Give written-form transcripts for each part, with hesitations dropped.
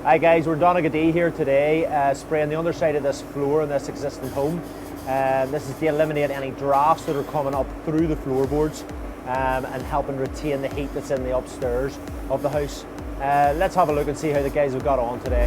Hi guys, we're Donaghadee here today, spraying the underside of this floor in this existing home. This is to eliminate any drafts that are coming up through the floorboards and helping retain the heat that's in the upstairs of the house. Let's have a look and see how the guys have got on today.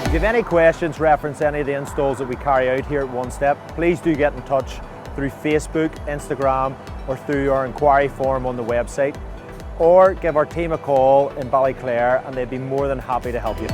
If you have any questions reference any of the installs that we carry out here at One Step, please do get in touch through Facebook, Instagram, or through our inquiry form on the website, or give our team a call in Ballyclare and they'd be more than happy to help you.